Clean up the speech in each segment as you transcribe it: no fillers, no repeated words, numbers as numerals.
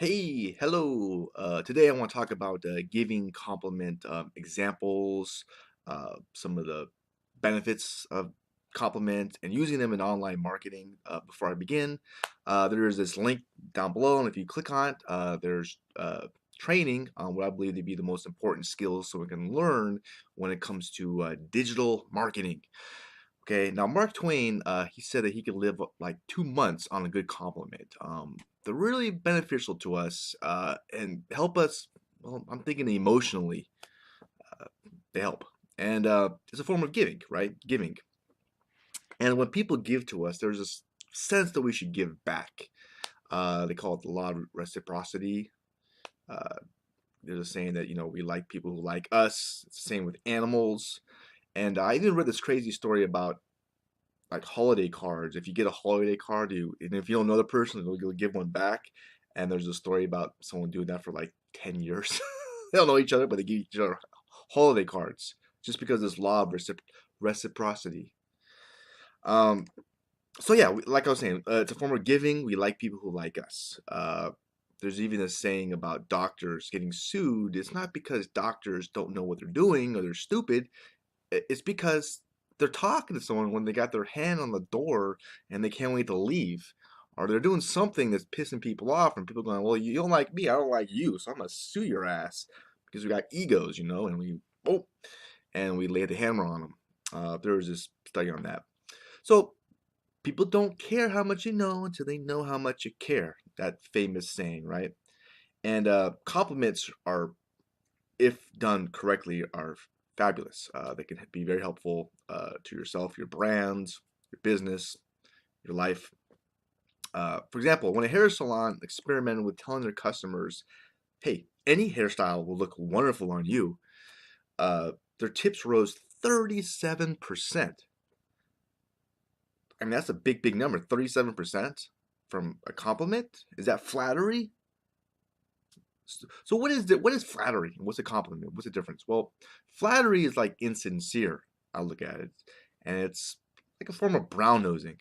Hey, hello. Today I want to talk about giving compliment examples, some of the benefits of compliment, and using them in online marketing. Before I begin, there's this link down below, and if you click on it, there's training on what I believe to be the most important skills so we can learn when it comes to digital marketing. Okay, now Mark Twain, he said that he could live like 2 months on a good compliment. They're really beneficial to us and help us. Well, I'm thinking emotionally, uh, they help, and it's a form of giving, right? Giving, and when people give to us, there's this sense that we should give back. They call it the law of reciprocity. Uh, there's a saying that we like people who like us. It's the same with animals, and I even read this crazy story about like holiday cards. If you get a holiday card, and if you don't know the person, you'll give one back. And there's a story about someone doing that for like 10 years. They don't know each other, but they give each other holiday cards just because this law of reciprocity. Um, so yeah, like I was saying, it's a form of giving. We like people who like us. There's even a saying about doctors getting sued. It's not because doctors don't know what they're doing or they're stupid. It's because they're talking to someone when they got their hand on the door and they can't wait to leave. Or they're doing something that's pissing people off, and people going, "Well, you don't like me, I don't like you, so I'm gonna sue your ass because we got egos, and we lay the hammer on them." There was this study on that. So people don't care how much you know until they know how much you care. That famous saying, right? And compliments are, if done correctly, are fabulous. They can be very helpful to yourself, your brands, your business, your life. For example, when a hair salon experimented with telling their customers, hey, any hairstyle will look wonderful on you, their tips rose 37%. I mean, that's a big, big number. 37% from a compliment? Is that flattery? So what is flattery and what's a compliment? What's the difference? Well, flattery is like insincere. I look at it, and it's like a form of brown nosing.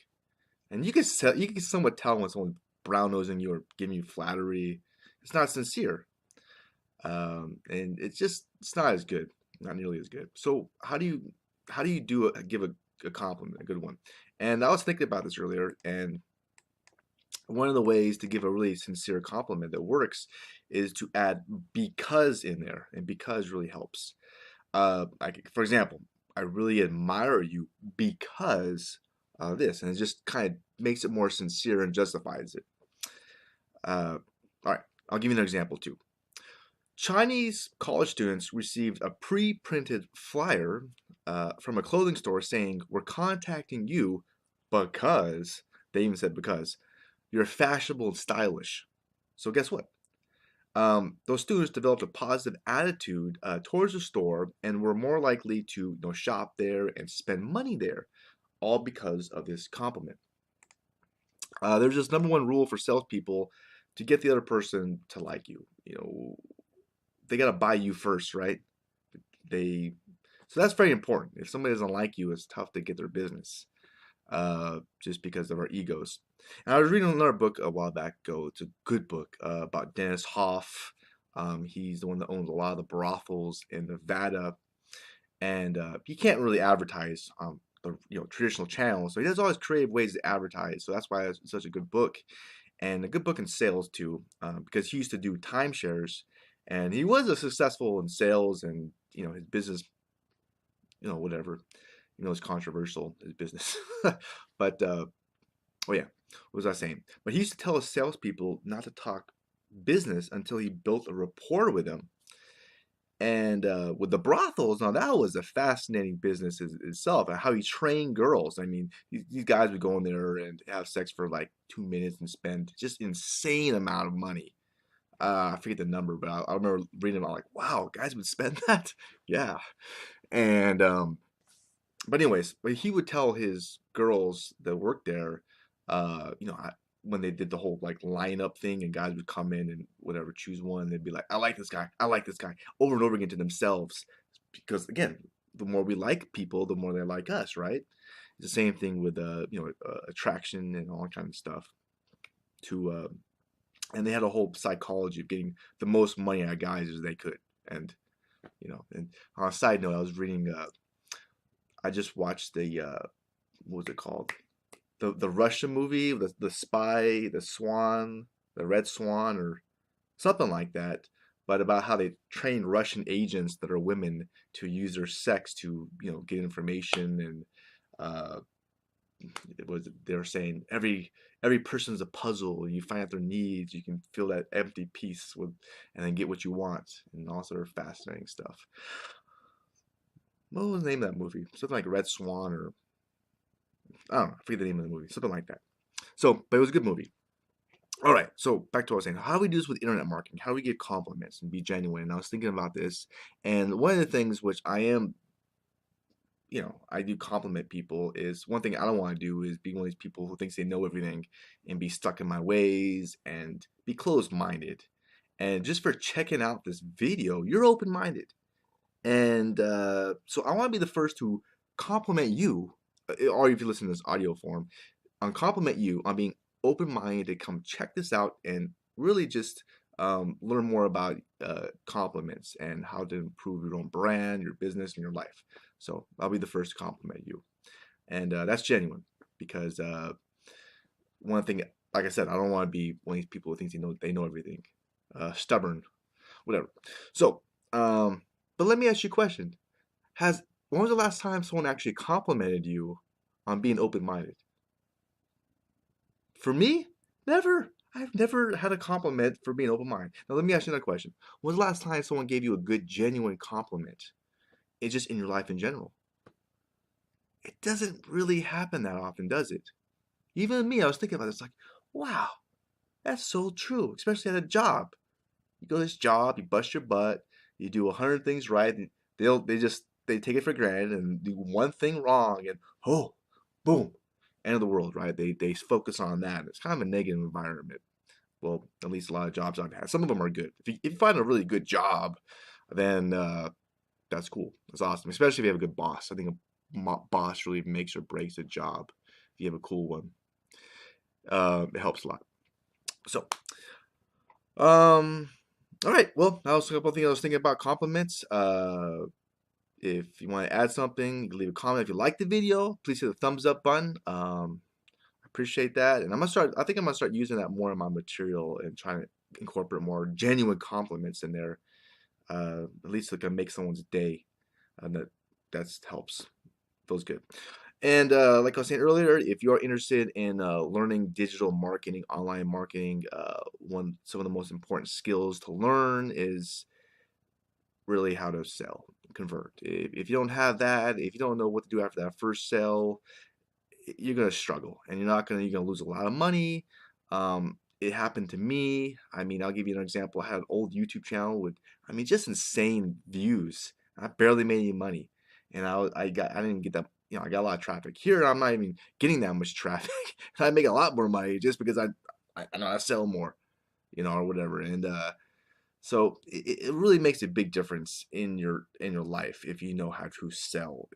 And you can somewhat tell when someone's brown nosing you or giving you flattery. It's not sincere, and it's not as good, not nearly as good. So how do you give a compliment, a good one? And I was thinking about this earlier, and one of the ways to give a really sincere compliment that works is to add because in there, and because really helps. Like for example, I really admire you because this, and it just kind of makes it more sincere and justifies it. All right, I'll give you an example too. Chinese college students received a pre-printed flyer from a clothing store saying, "We're contacting you because," they even said because, "you're fashionable and stylish." So guess what? Those students developed a positive attitude towards the store and were more likely to shop there and spend money there, all because of this compliment. There's this number one rule for salespeople to get the other person to like you. They got to buy you first, right? They So that's very important. If somebody doesn't like you, it's tough to get their business just because of our egos. And I was reading another book a while back ago. It's a good book about Dennis Hoff. He's the one that owns a lot of the brothels in Nevada, and he can't really advertise on the traditional channels. So he does all his creative ways to advertise. So that's why it's such a good book, and a good book in sales too, because he used to do timeshares, and he was a successful in sales, and his business, whatever, it's controversial, his business, but oh yeah, what was I saying? But he used to tell his salespeople not to talk business until he built a rapport with them. And with the brothels, now that was a fascinating business itself. How he trained girls. I mean, these guys would go in there and have sex for like 2 minutes and spend just insane amount of money. I forget the number, but I remember reading about like, wow, guys would spend that. Yeah, and but anyways, but he would tell his girls that worked there, when they did the whole like lineup thing, and guys would come in and whatever choose one, they'd be like, "I like this guy, I like this guy," over and over again to themselves, because again, the more we like people, the more they like us, right? It's the same thing with attraction and all that kind of stuff. To and they had a whole psychology of getting the most money out of guys as they could. And and on a side note, I was reading. I just watched the what was it called? The Russian movie, the spy, the Swan, the Red Swan, or something like that. But about how they train Russian agents that are women to use their sex to get information. And uh, it was they were saying every person's a puzzle, and you find out their needs, you can fill that empty piece with, and then get what you want, and all sort of fascinating stuff. What was the name of that movie? Something like Red Swan, or I don't know, I forget the name of the movie, something like that. So, but it was a good movie. All right, so back to what I was saying. How do we do this with internet marketing? How do we get compliments and be genuine? And I was thinking about this, and one of the things which I do compliment people, is one thing I don't want to do is be one of these people who thinks they know everything and be stuck in my ways and be closed-minded. And just for checking out this video, you're open-minded. And so I want to be the first to compliment you, or if you listen to this audio form, on compliment you on being open-minded to come check this out and really just learn more about compliments and how to improve your own brand, your business, and your life. So I'll be the first to compliment you, and that's genuine, because one thing, like I said, I don't want to be one of these people who thinks they know everything, stubborn, whatever. So, but let me ask you a question: when was the last time someone actually complimented you on being open-minded? For me, never. I've never had a compliment for being open-minded. Now let me ask you another question: when was the last time someone gave you a good, genuine compliment? It's just in your life in general. It doesn't really happen that often, does it? Even me, I was thinking about this, like, wow, that's so true, especially at a job. You go to this job, you bust your butt, you do 100 things right, and they take it for granted and do one thing wrong, and oh, boom, end of the world, right? They focus on that. It's kind of a negative environment. Well, at least a lot of jobs I've had. Some of them are good. If you find a really good job, then that's cool. That's awesome, especially if you have a good boss. I think a boss really makes or breaks a job. If you have a cool one, it helps a lot. So, all right. Well, that was a couple of things I was thinking about compliments. If you want to add something, you can leave a comment. If you like the video, please hit the thumbs up button. I appreciate that. And I think I'm gonna start using that more in my material and trying to incorporate more genuine compliments in there. At least it can make someone's day, and that helps. Feels good. And like I was saying earlier, if you're interested in learning digital marketing, online marketing, some of the most important skills to learn is really how to sell, convert. If you don't have that, if you don't know what to do after that first sale, you're gonna struggle, and you're gonna lose a lot of money. It happened to me. I mean, I'll give you an example. I had an old YouTube channel with, I mean, just insane views. I barely made any money, and I didn't get that. I got a lot of traffic. Here, I'm not even getting that much traffic. I make a lot more money just because I know how to sell more, or whatever. And so it really makes a big difference in your life if you know how to sell.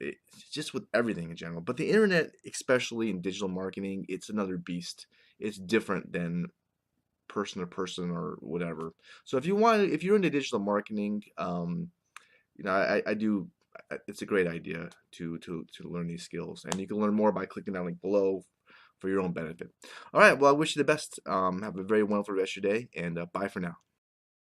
Just with everything in general, but the internet, especially in digital marketing, it's another beast. It's different than person to person or whatever. So if you're into digital marketing, I do. It's a great idea to learn these skills, and you can learn more by clicking that link below for your own benefit. All right. Well, I wish you the best. Have a very wonderful rest of your day, and bye for now.